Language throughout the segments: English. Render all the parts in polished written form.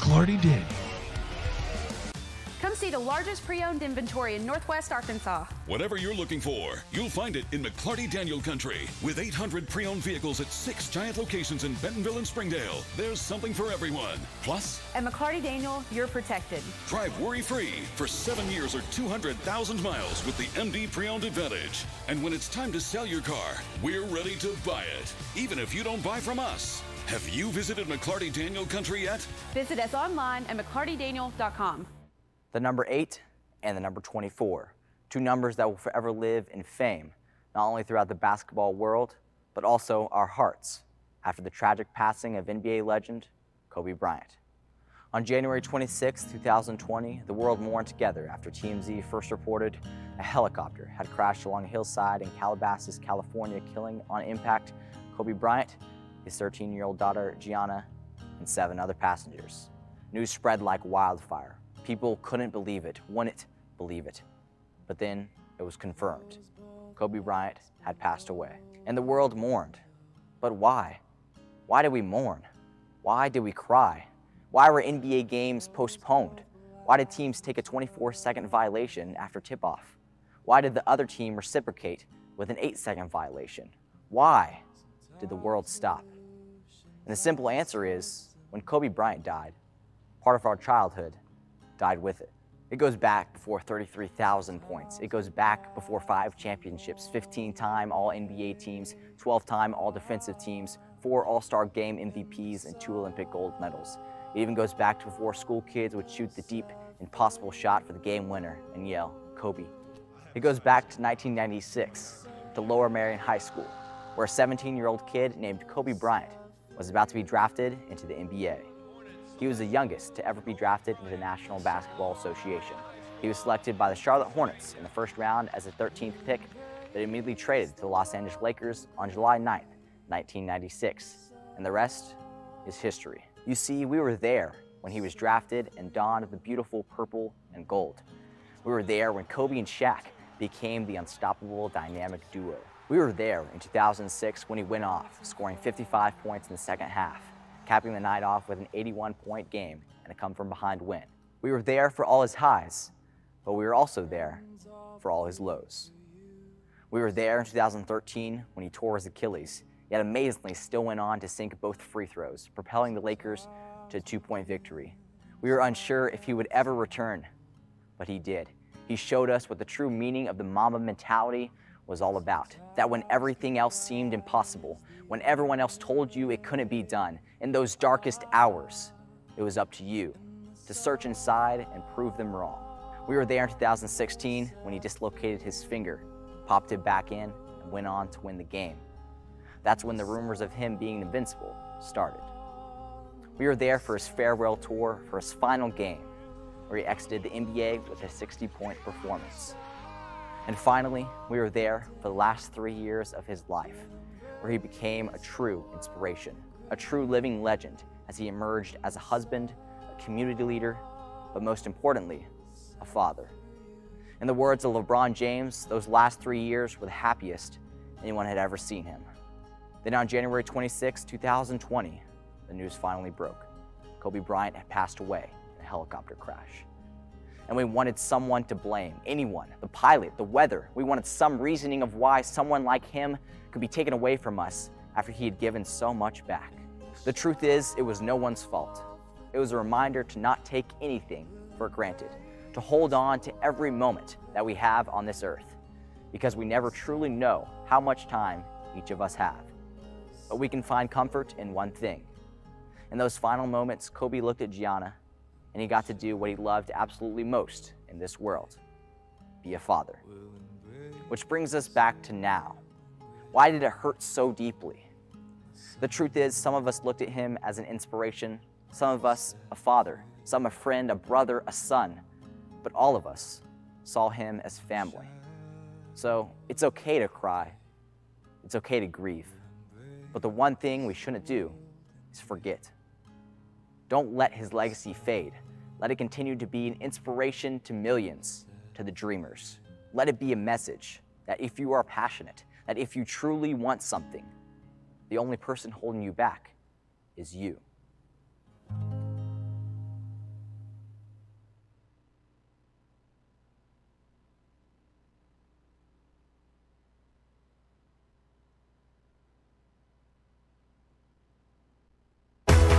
McClarty Daniel. Come see the largest pre-owned inventory in Northwest Arkansas. Whatever you're looking for, you'll find it in McClarty Daniel country. With 800 pre-owned vehicles at 6 giant locations in Bentonville and Springdale, there's something for everyone. Plus, At McClarty Daniel, you're protected. drive worry-free for 7 years or 200,000 miles with the MD Pre-Owned Advantage. And when it's time to sell your car, we're ready to buy it, even if you don't buy from us. Have you visited McClarty Daniel country yet? Visit us online at McClartyDaniel.com. The number 8 and the number 24, two numbers that will forever live in fame, not only throughout the basketball world, but also our hearts, after the tragic passing of NBA legend Kobe Bryant. On January 26, 2020, the world mourned together after TMZ first reported a helicopter had crashed along a hillside in Calabasas, California, killing on impact Kobe Bryant, his 13-year-old daughter Gianna, and 7 other passengers. News spread like wildfire. People couldn't believe it, wouldn't believe it. But then it was confirmed. Kobe Bryant had passed away. And the world mourned. But why? Why did we mourn? Why did we cry? Why were NBA games postponed? Why did teams take a 24-second violation after tip-off? Why did the other team reciprocate with an 8-second violation? Why did the world stop? And the simple answer is, when Kobe Bryant died, part of our childhood died with it. It goes back before 33,000 points. It goes back before 5 championships, 15-time All-NBA teams, 12-time All-Defensive teams, 4 All-Star Game MVPs, and 2 Olympic gold medals. It even goes back to before school kids would shoot the deep, impossible shot for the game winner and yell, Kobe. It goes back to 1996, to Lower Merion High School, where a 17-year-old kid named Kobe Bryant was about to be drafted into the NBA. He was the youngest to ever be drafted into the National Basketball Association. He was selected by the Charlotte Hornets in the first round as the 13th pick, but immediately traded to the Los Angeles Lakers on July 9th, 1996. And the rest is history. You see, we were there when he was drafted and donned the beautiful purple and gold. We were there when Kobe and Shaq became the unstoppable dynamic duo. We were there in 2006 when he went off, scoring 55 points in the second half, capping the night off with an 81-point game and a come-from-behind win. We were there for all his highs, but we were also there for all his lows. We were there in 2013 when he tore his Achilles, yet amazingly still went on to sink both free throws, propelling the Lakers to a 2-point victory. We were unsure if he would ever return, but he did. He showed us what the true meaning of the Mamba mentality was all about. That when everything else seemed impossible, when everyone else told you it couldn't be done, in those darkest hours, it was up to you to search inside and prove them wrong. We were there in 2016 when he dislocated his finger, popped it back in, and went on to win the game. That's when the rumors of him being invincible started. We were there for his farewell tour, for his final game, where he exited the NBA with a 60-point performance. And finally, we were there for the last 3 years of his life, where he became a true inspiration, a true living legend as he emerged as a husband, a community leader, but most importantly, a father. In the words of LeBron James, those last 3 years were the happiest anyone had ever seen him. Then on January 26, 2020, the news finally broke. Kobe Bryant had passed away in a helicopter crash. And we wanted someone to blame, anyone, the pilot, the weather. We wanted some reasoning of why someone like him could be taken away from us after he had given so much back. The truth is, it was no one's fault. It was a reminder to not take anything for granted, to hold on to every moment that we have on this earth, because we never truly know how much time each of us have. But we can find comfort in one thing. In those final moments, Kobe looked at Gianna, and he got to do what he loved absolutely most in this world, be a father. Which brings us back to now. Why did it hurt so deeply? The truth is, some of us looked at him as an inspiration, some of us a father, some a friend, a brother, a son, but all of us saw him as family. So it's okay to cry, it's okay to grieve, but the one thing we shouldn't do is forget. Don't let his legacy fade. Let it continue to be an inspiration to millions, to the dreamers. Let it be a message that if you are passionate, that if you truly want something, the only person holding you back is you.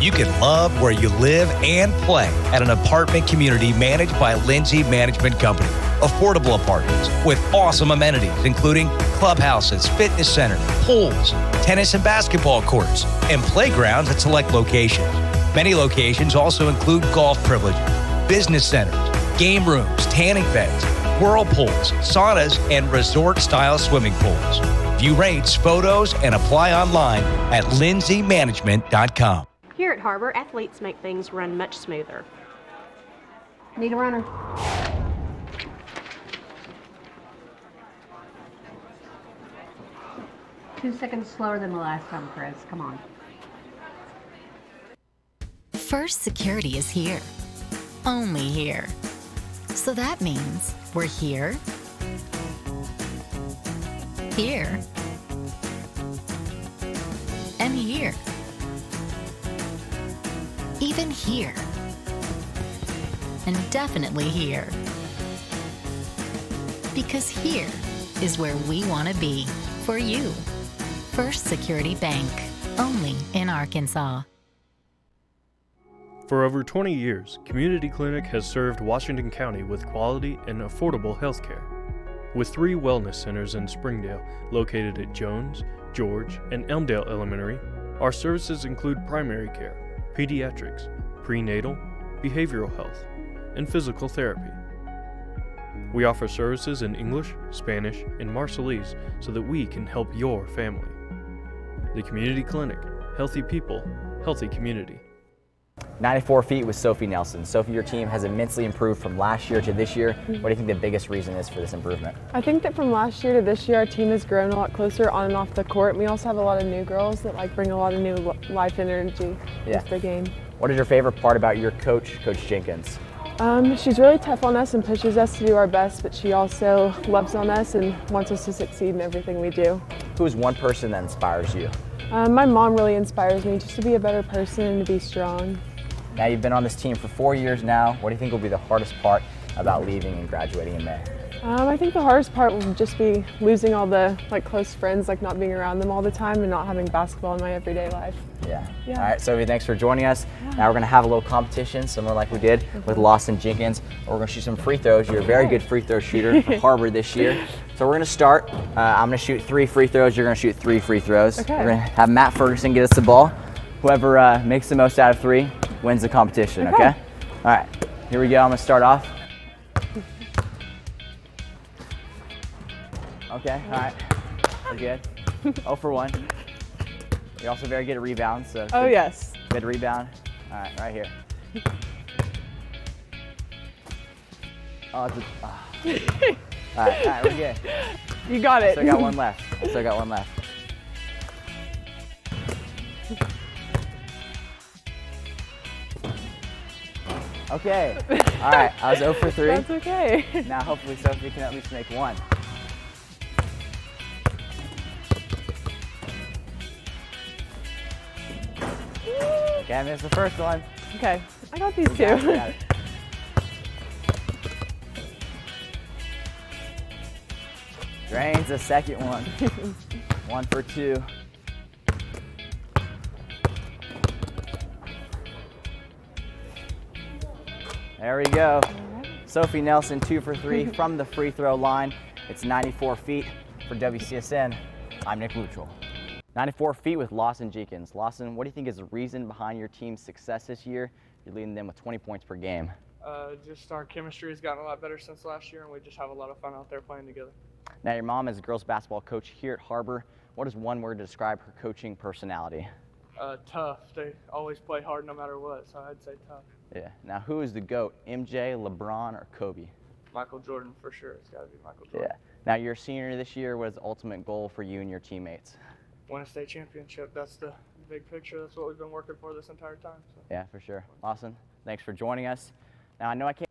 You can love where you live and play at an apartment community managed by Lindsay Management Company. Affordable apartments with awesome amenities, including clubhouses, fitness center, pools, tennis and basketball courts, and playgrounds at select locations. Many locations also include golf privileges, business centers, game rooms, tanning beds, whirlpools, saunas, and resort-style swimming pools. View rates, photos, and apply online at lindsaymanagement.com. Here at Har-Ber, athletes make things run much smoother. Need a runner. Two seconds slower than the last time, Chris. Come on. First Security is here. Only here. So that means we're here, here, and here. Even here. And definitely here. Because here is where we want to be for you. First Security Bank, only in Arkansas. For over 20 years, Community Clinic has served Washington County with quality and affordable health care. With 3 wellness centers in Springdale, located at Jones, George, and Elmdale Elementary, our services include primary care, pediatrics, prenatal, behavioral health, and physical therapy. We offer services in English, Spanish, and Marshallese so that we can help your family. The Community Clinic, healthy people, healthy community. 94 feet with Sophie Nelson. Sophie, your team has immensely improved from last year to this year. What do you think the biggest reason is for this improvement? I think that from last year to this year, our team has grown a lot closer on and off the court. We also have a lot of new girls that bring a lot of new life and energy into the game. What is your favorite part about your coach, Coach Jenkins? She's really tough on us and pushes us to do our best, but she also loves on us and wants us to succeed in everything we do. Who is one person that inspires you? My mom really inspires me just to be a better person and to be strong. Now you've been on this team for 4 years now. What do you think will be the hardest part about leaving and graduating in May? I think the hardest part will just be losing all the close friends, not being around them all the time and not having basketball in my everyday life. Yeah. All right, Sophie, thanks for joining us. Now we're going to have a little competition, similar like we did with Lawson Jenkins. We're going to shoot some free throws. You're a very good free throw shooter for Har-Ber this year. So we're going to start. I'm going to shoot 3 free throws. You're going to shoot 3 free throws. Okay. We're going to have Matt Ferguson get us the ball. Whoever makes the most out of 3 wins the competition, okay? All right, here we go. I'm going to start off. Okay, all right. We're good. 0 for 1. You're also very good at rebounds. So Oh, yes. Good rebound. All right, right here. Oh, it's all right, we're good. You got it. Still got 1 left. Still got 1 left. Okay. All right, I was 0 for 3. That's okay. Now hopefully Sophie can at least make 1. Okay, I missed the first one. Okay, I got these We two. got it. Drains the second one. 1 for 2. There we go. Sophie Nelson, 2 for 3 from the free throw line. It's 94 feet for WCSN. I'm Nick Luttrell. 94 feet with Lawson Jenkins. Lawson, what do you think is the reason behind your team's success this year? You're leading them with 20 points per game. Just our chemistry has gotten a lot better since last year, and we just have a lot of fun out there playing together. Now, your mom is a girls basketball coach here at Har-Ber. What is one word to describe her coaching personality? Tough. They always play hard no matter what, so I'd say tough. Yeah. Now, who is the GOAT, MJ, LeBron, or Kobe? Michael Jordan, for sure. It's got to be Michael Jordan. Yeah. Now, you're a senior this year. What is the ultimate goal for you and your teammates? Win a state championship. That's the big picture. That's what we've been working for this entire time. So. Yeah, for sure. Lawson, thanks for joining us. Now, I know I can't.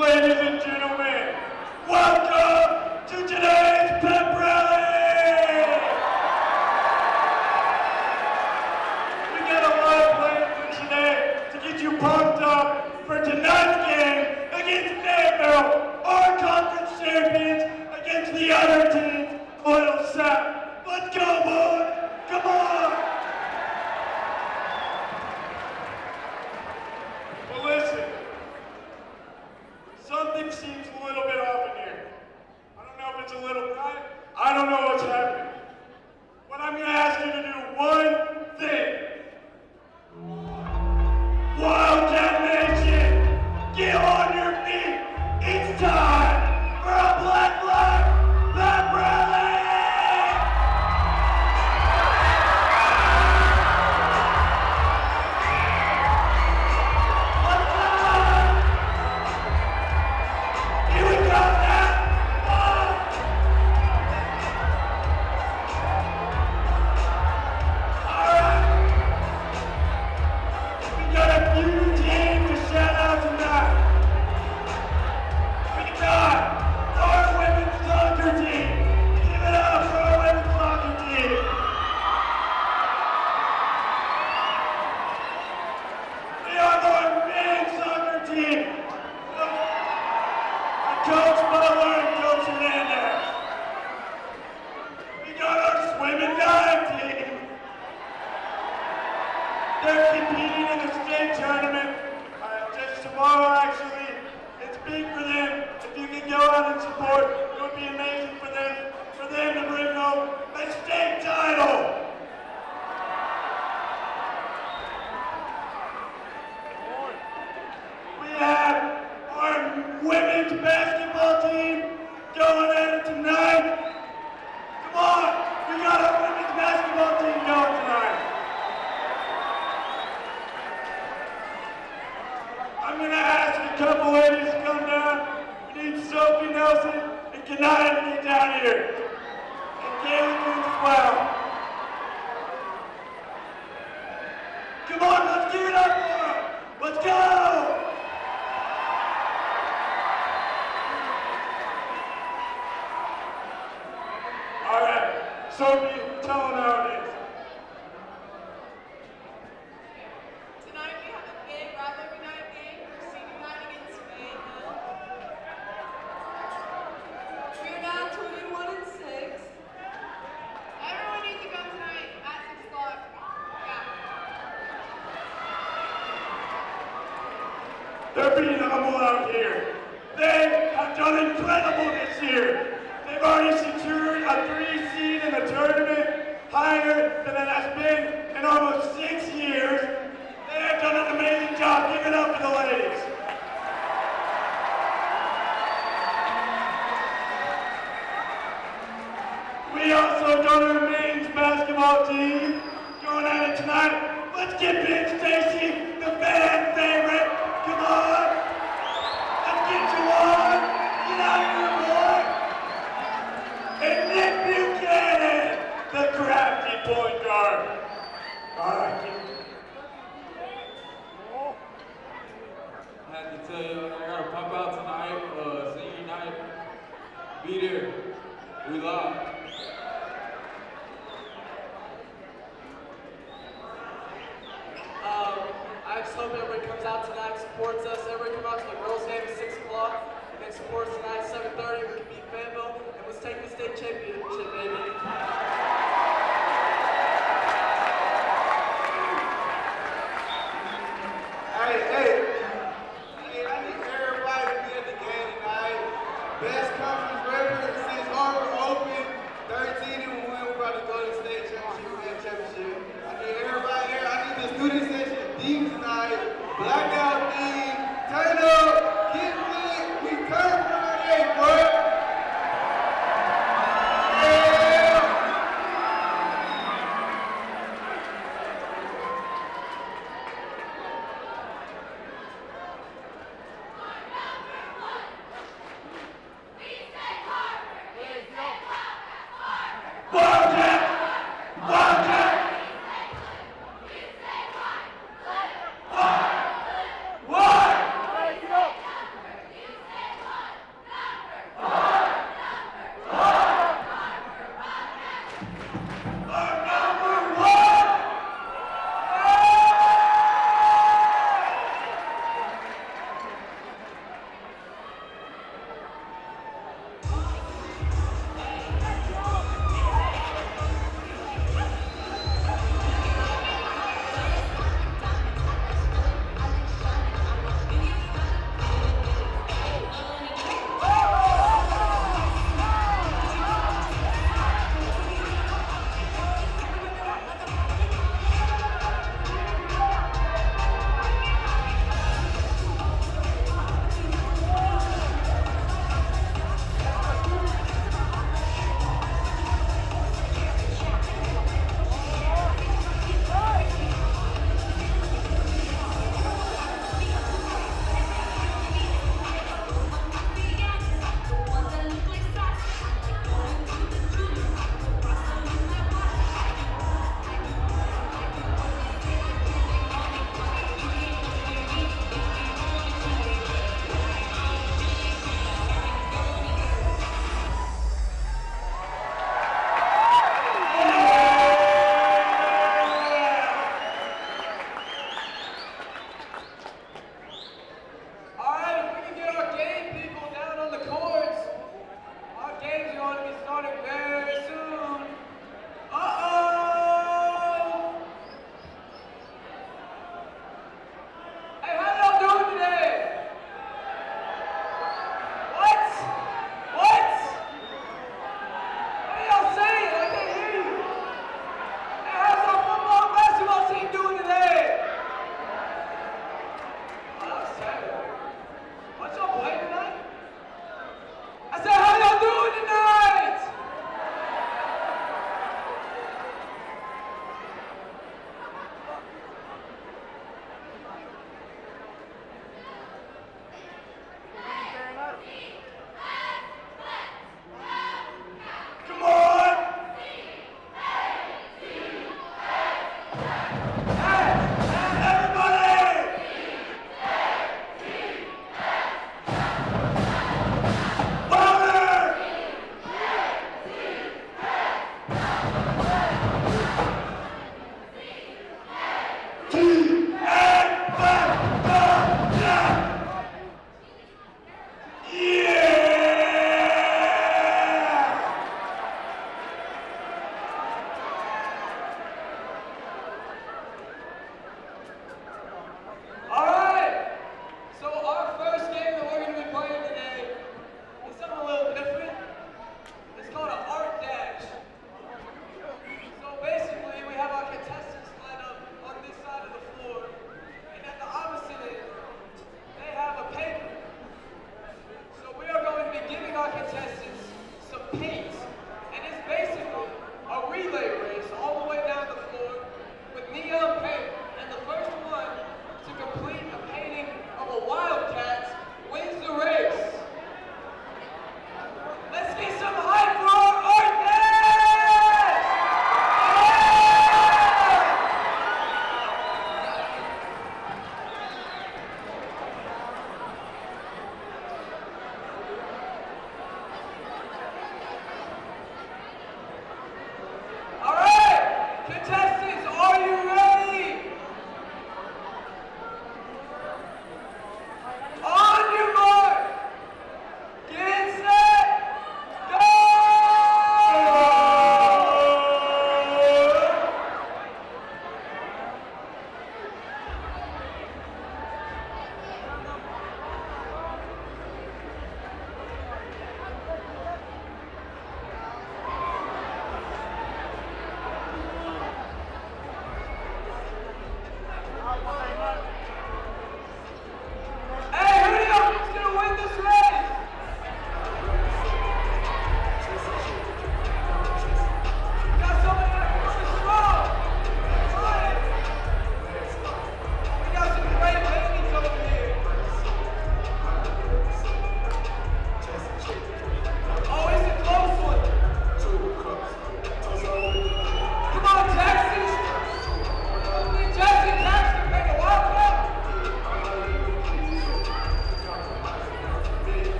Ladies and gentlemen, welcome to today's pep rally! We got a lot of plans for today to get you pumped up for tonight's game against Danville, our conference champions, against the other teams, Oil Sap. Let's go, boys! Come on! Well, listen. Something seems a little bit off in here. I don't know if it's a little bright. I don't know what's happening. But I'm going to ask you to do one thing. Wildcat Nation, get on your feet. It's time for a Black Lives Pep Rally! They're competing in the state tournament just tomorrow, actually. It's big for them. If you can go out and support, it would be amazing for them to bring home a state title. We have our women's basketball team going at it tonight. Come on, we got our women's basketball team going tonight. I'm going to ask a couple ladies to come down. We need Sophie Nelson and Kanaya to get down here. And Kaylee Coons as well. Come on, let's give it up for them. Let's go! All right, Sophie, tell them how it is. Tonight we have a big rivalry night game for senior night against Springdale. We are now 21-6. Everyone needs to come tonight at 6 o'clock. Yeah. They're being humble out here. They have done incredible this year. They've already secured a 3 seed in the tournament, higher than it has been in almost 6 years. They have done an amazing job. Give it up for the ladies. We also got our men's basketball team going at it tonight. Let's get Big Stacy, the fan favorite. Come on. Let's get you on. Get out here, boy. And Nick Buchanan, the crafty point guard. All right, kid. I have to tell you, I got to pop out tonight, senior night. Be there. We live. I just hope everybody comes out tonight, supports us. Everybody come out to the girls' game at 6 o'clock. And then support us tonight at 7:30. We can beat Fanville. And let's take the state championship, baby. Hey, I need everybody to be at the game tonight. Best conference record since Har-Ber open. 13-1. We're about to go to the state championship. I need everybody there. I need the student section deep tonight. Blackout theme. Turn up. Get lit. We turn Friday, bro. Yeah.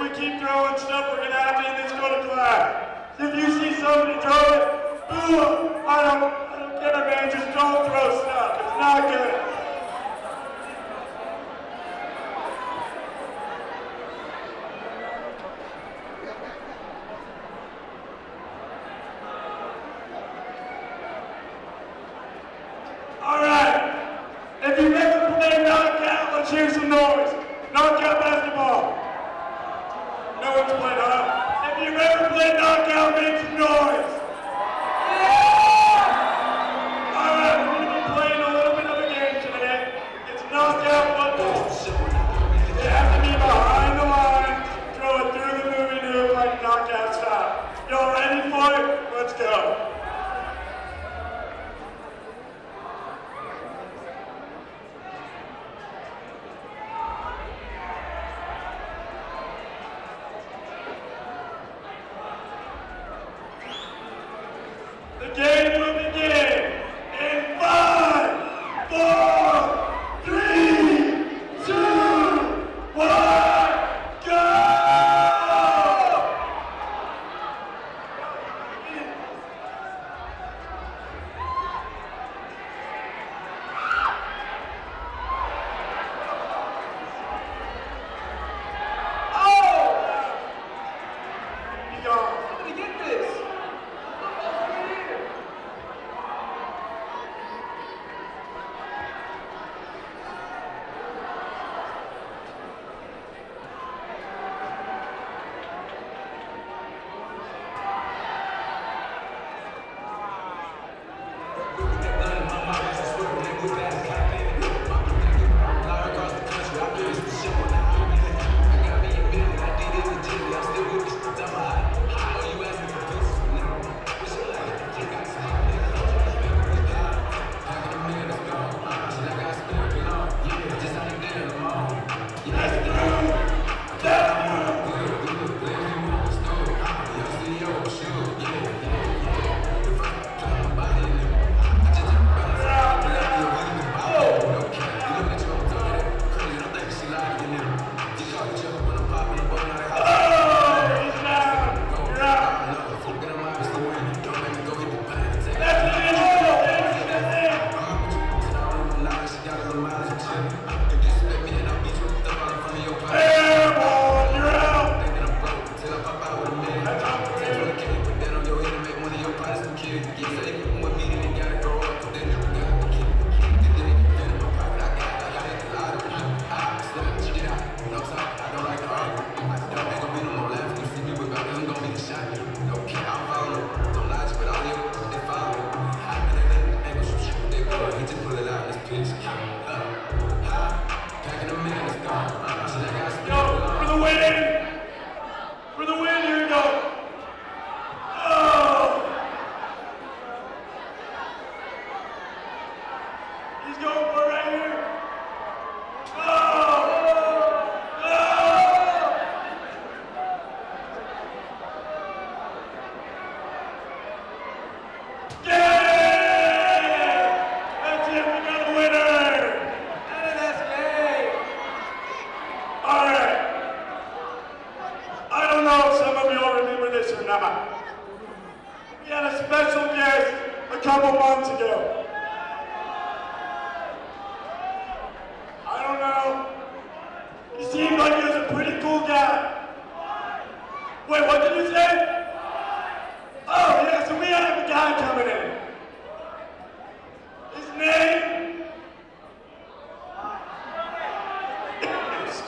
we keep throwing stuff, we're gonna have to end this go to class. If you see somebody throw it, boo 'em. I don't care, man. Just don't throw stuff. It's not good. All right. If you've ever played knockout, let's hear some noise. Knockout basketball. No one's played, huh? If you've ever played knockout, make some noise. All right, we're going to be playing a little bit of a game today. It's knockout football. You have to be behind the line, throw it through the movie noose like knockout style. Y'all ready for it? Let's go. The game will begin in 5, 4, 3, 2, 1, go! Oh! You gone. Let me get this. For the win, here we go. Oh! He's going for it right here. Oh! Oh! Yeah! That's it, we got a winner! All right. I don't know if some of you all remember this or not. We had a special guest a couple months ago. I don't know. He seemed like he was a pretty cool guy. Wait, what did you say? Oh, yeah, so we have a guy coming in. His name is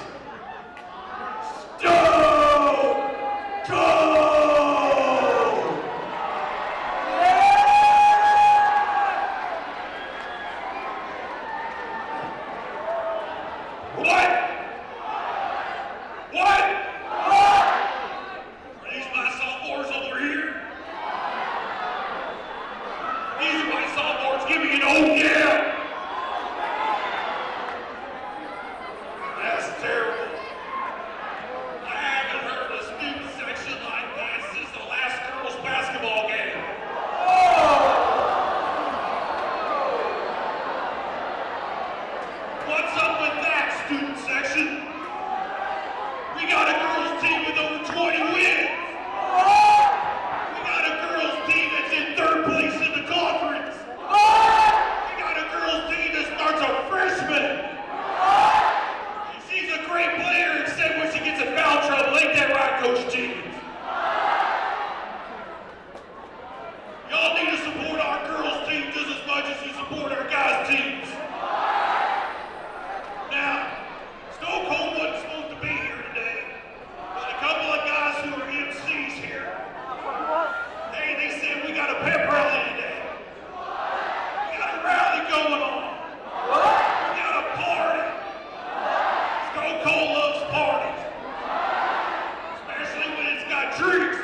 What's up with that, student section? We got a girls team with treats.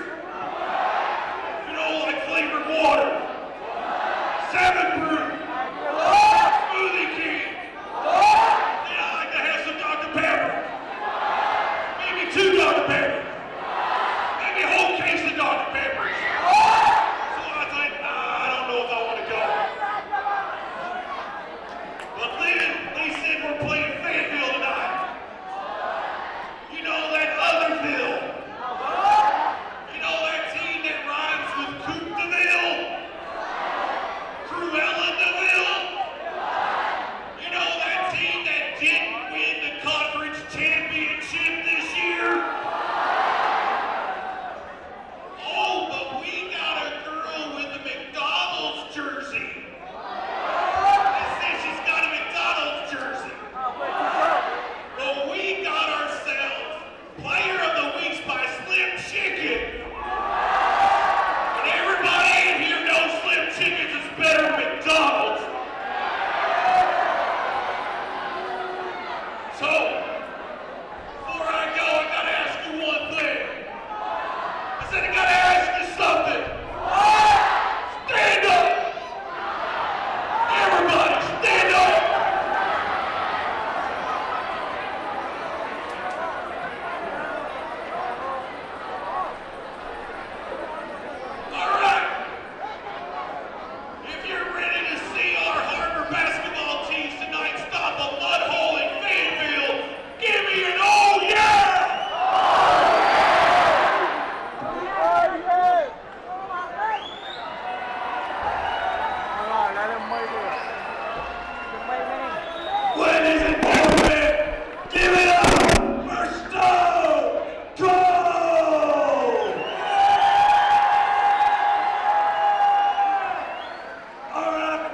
You know, like flavored water. 7 Brew. Smoothie King. Yeah, I like to have some Dr. Pepper. Maybe 2 Dr. Peppers. Maybe a whole case of Dr. Peppers. So I think, I don't know if I want to go. But then they said we're playing Fayetteville tonight. You know that Otherville. You know that team that rhymes with Coopteville? Cruella-deville? You know that team that didn't win the conference championship this year? Oh, but we got a girl with a McDonald's jersey. They say she's got a McDonald's jersey. Well, we got ourselves Player of the Week by Slim Chicken. And everybody in here knows Slim Chickens is better than McDonald's. So, before I go, I gotta ask you one thing. I said I gotta ask you something. Stand up! Everybody, stand up! All right. If you're ready to see our Har-Ber basketball teams tonight stop a mud hole in Fayetteville, give me an oh yeah! Ladies and gentlemen, give it up for Stone Cold! All right.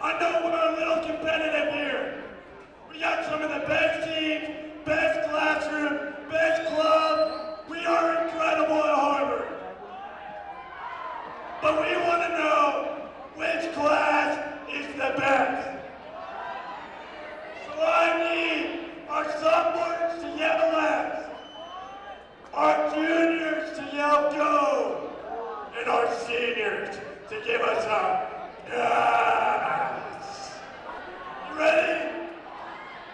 I know we're a little competitive here. We got some of the best teams, best classroom, best club. We are incredible at Har-Ber. But we want to know which class is the best. So I need our sophomores to yell X, our juniors to yell go, and our seniors to give us a yes. You ready?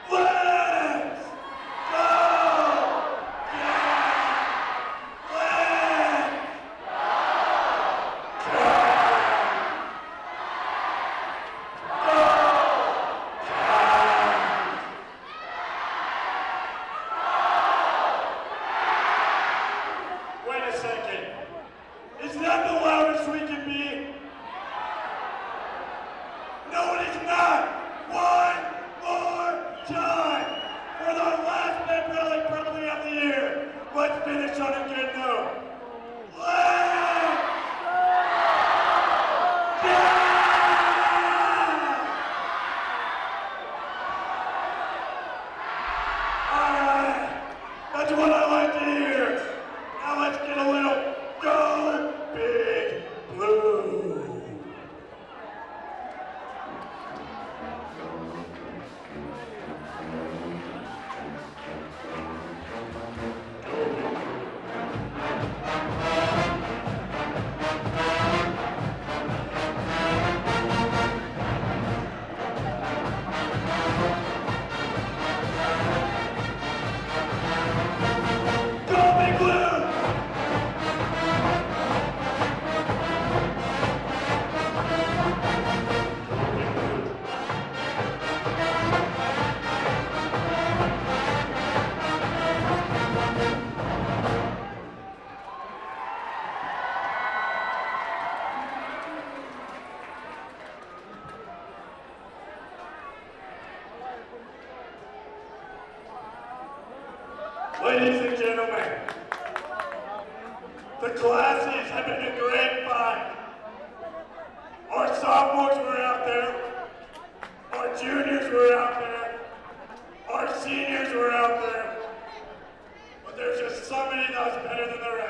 Let's go! Yes! Let's Wait a second. Is that the loudest we can be? No, it is not. One more time. For the last pep rally probably of the year. Let's finish on a good note. Let's go! All right. That's what I like to hear. Now let's get a little Go Big Blue. Go Big Blue! Ladies and gentlemen, the classes have been a great fight. Our sophomores were out there, our juniors were out there, our seniors were out there, but there's just somebody that's better than the rest.